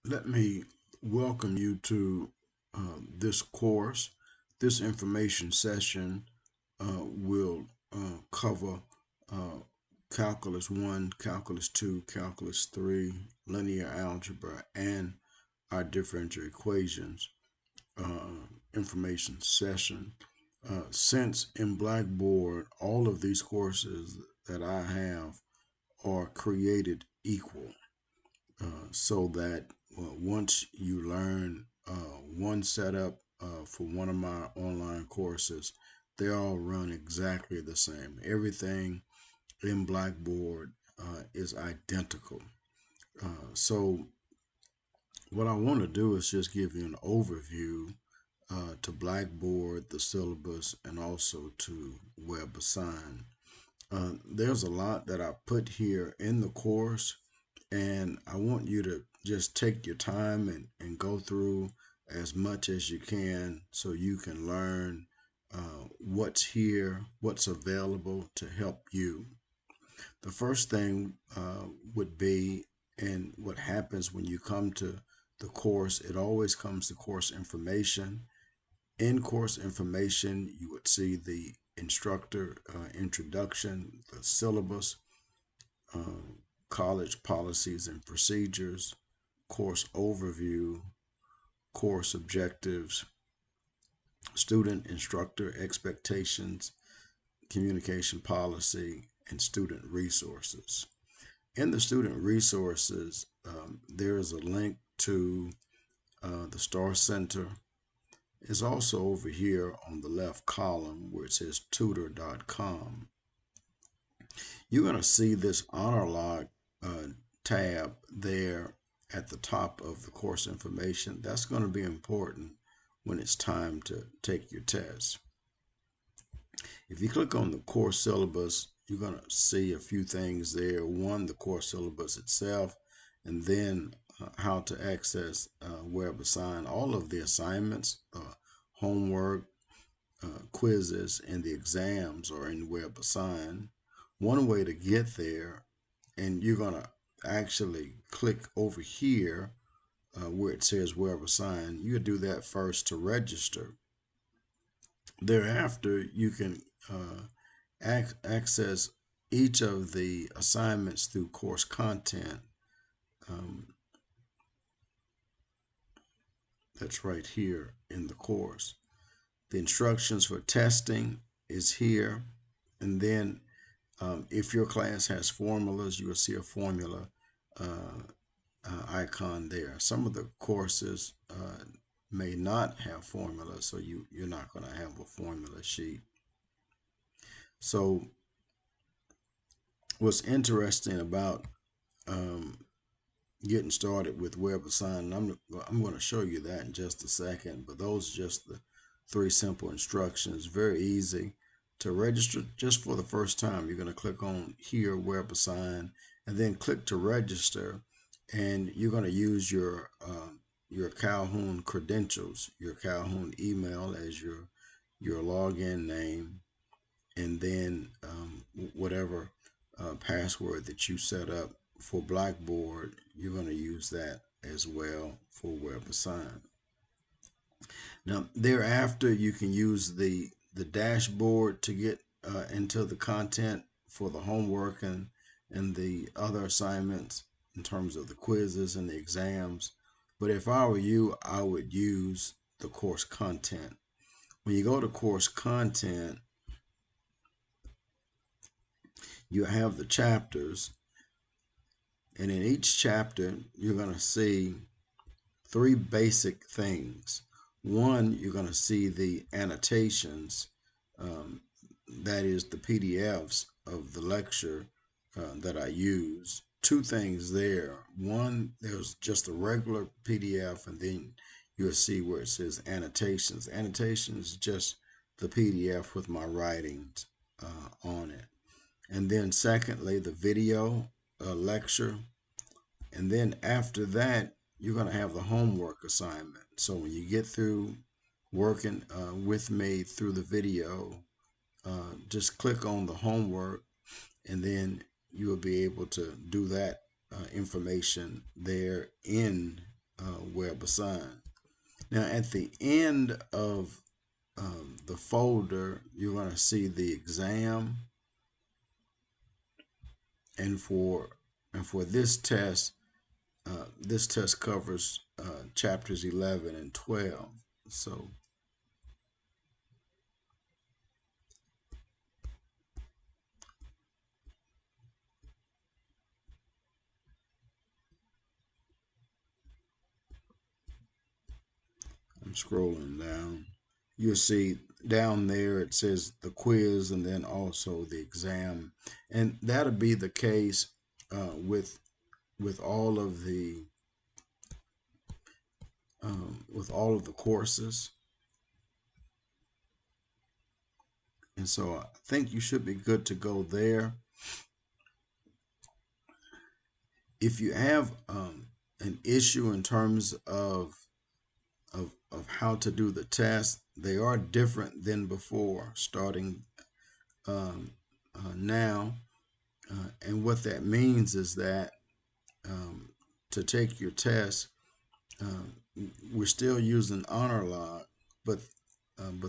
Let me welcome you to this course. This information session will cover uh, Calculus 1, Calculus 2, Calculus 3, linear algebra, and our differential equations information session. Since in Blackboard, all of these courses that I have are created equal so that once you learn one setup for one of my online courses, they all run exactly the same. Everything in Blackboard is identical. So, what I want to do is just give you an overview to Blackboard, the syllabus, and also to WebAssign. There's a lot that I put here in the course, and I want you to just take your time and go through as much as you can so you can learn what's here, what's available to help you. The first thing would be, and what happens when you come to the course, it always comes to course information. In course information, you would see the instructor introduction, the syllabus, uh, college policies and procedures, course overview, course objectives, student instructor expectations, communication policy, and student resources. In the student resources, there is a link to the Star Center. It's also over here on the left column where it says tutor.com. You're going to see this honor log tab there at the top of the course information. That's going to be important when it's time to take your test. If you click on the course syllabus, you're going to see a few things there. One, the course syllabus itself, and then how to access WebAssign. All of the assignments, homework, quizzes, and the exams are in WebAssign. One way to get there, and you're going to actually click over here where it says WebAssign. You do that first to register. Thereafter, you can access each of the assignments through course content. Um, that's right here in the course. The instructions for testing is here. And then if your class has formulas, you will see a formula icon there. Some of the courses may not have formulas, so you're not going to have a formula sheet. So what's interesting about um, getting started with WebAssign, I'm going to show you that in just a second, but those are just the three simple instructions. Very easy to register just for the first time. You're going to click on here, WebAssign, and then click to register, and you're going to use your Calhoun credentials, your Calhoun email as your login name, and then whatever password that you set up for Blackboard, you're going to use that as well for WebAssign. Now, thereafter, you can use the dashboard to get into the content for the homework and the other assignments in terms of the quizzes and the exams. But if I were you, I would use the course content. When you go to course content, you have the chapters, and in each chapter, you're going to see three basic things. One, you're going to see the annotations, um, that is the PDFs of the lecture that I use. Two things there. One, there's just a regular PDF, and then you'll see where it says annotations. Annotations is just the PDF with my writings on it. And then, secondly, the video lecture. And then after that, you're going to have the homework assignment. So when you get through working with me through the video, just click on the homework, and then you will be able to do that information there in Web Assigned. Now, at the end of the folder, you're going to see the exam, and for this test covers chapters 11 and 12. So I'm scrolling down. You'll see down there it says the quiz and then also the exam, and that'll be the case with all of the with all of the courses. And so I think you should be good to go there. If you have an issue in terms of how to do the test, they are different than before, starting now. And what that means is that to take your test, we're still using honor log, but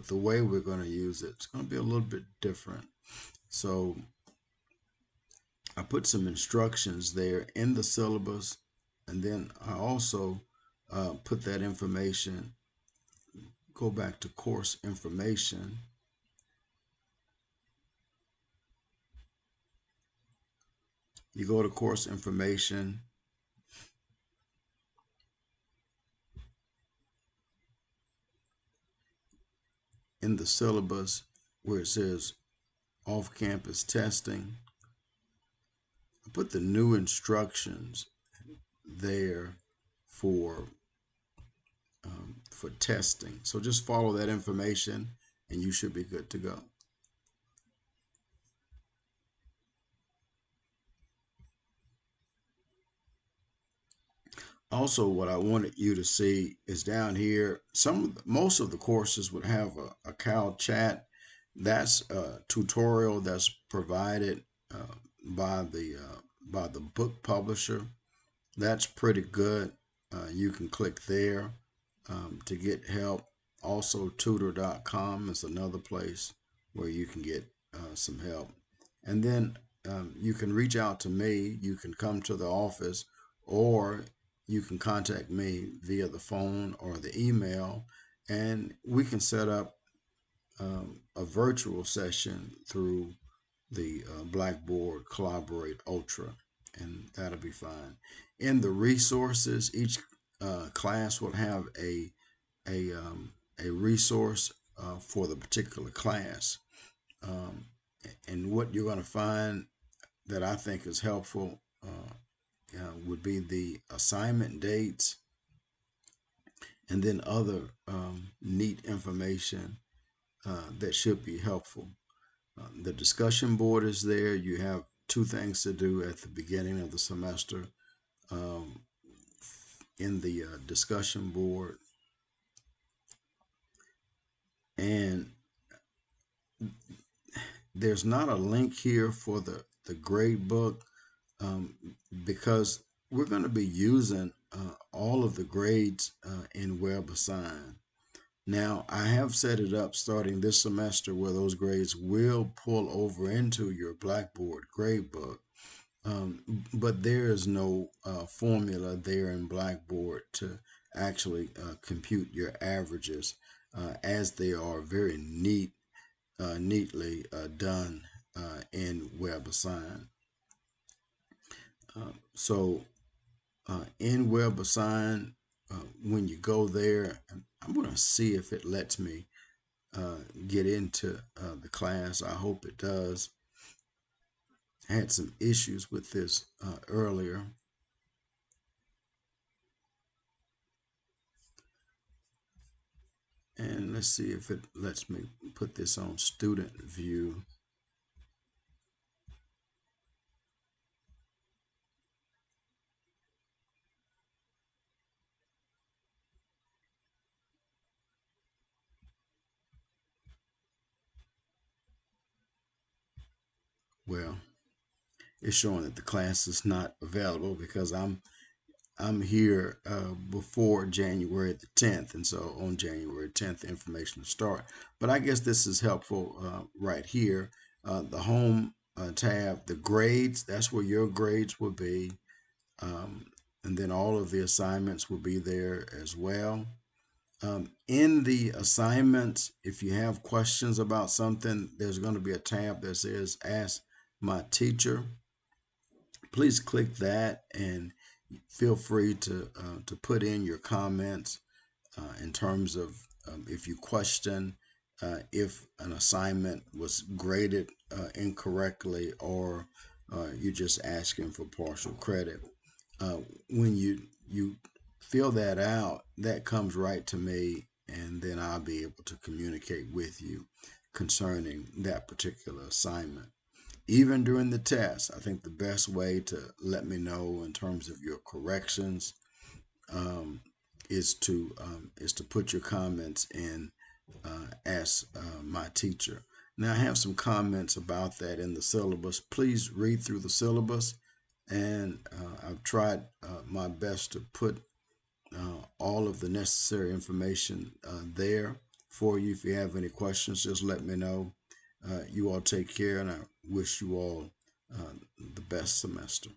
the way we're going to use it, it's going to be a little bit different. So I put some instructions there in the syllabus, and then I also put that information, go back to course information. You go to course information, in the syllabus where it says off-campus testing, I put the new instructions there for for testing. So just follow that information and you should be good to go. Also, what I wanted you to see is down here, most of the courses would have a Cal chat. That's a tutorial that's provided by the book publisher. That's pretty good. You can click there to get help. Also, tutor.com is another place where you can get some help. And then you can reach out to me. You can come to the office, or you can contact me via the phone or the email, and we can set up a virtual session through the Blackboard Collaborate Ultra, and that'll be fine. In the resources, each class will have a resource for the particular class. Um, and what you're going to find that I think is helpful would be the assignment dates, and then other neat information that should be helpful. The discussion board is there. You have two things to do at the beginning of the semester. Um, in the discussion board, and there's not a link here for the grade book um, because we're going to be using all of the grades in Web Assign. Now, I have set it up starting this semester where those grades will pull over into your Blackboard grade book. But there is no formula there in Blackboard to actually compute your averages, as they are very neatly done in WebAssign. So in WebAssign, when you go there, I'm going to see if it lets me get into the class. I hope it does. I had some issues with this earlier. And let's see if it lets me put this on student view. Well, it's showing that the class is not available because I'm I'm here before January the 10th, and so on January 10th, the information will start. But I guess this is helpful right here. The home tab, the grades, that's where your grades will be. Um, and then all of the assignments will be there as well. In the assignments, if you have questions about something, there's going to be a tab that says Ask My Teacher. Please click that and feel free to put in your comments in terms of if you question if an assignment was graded incorrectly, or you're just asking for partial credit. Uh, when you fill that out, that comes right to me, and then I'll be able to communicate with you concerning that particular assignment. Even during the test, I think the best way to let me know in terms of your corrections um, is to put your comments in Ask My Teacher. Now, I have some comments about that in the syllabus. Please read through the syllabus, and I've tried my best to put all of the necessary information there for you. If you have any questions, just let me know. You all take care, and I wish you all the best semester.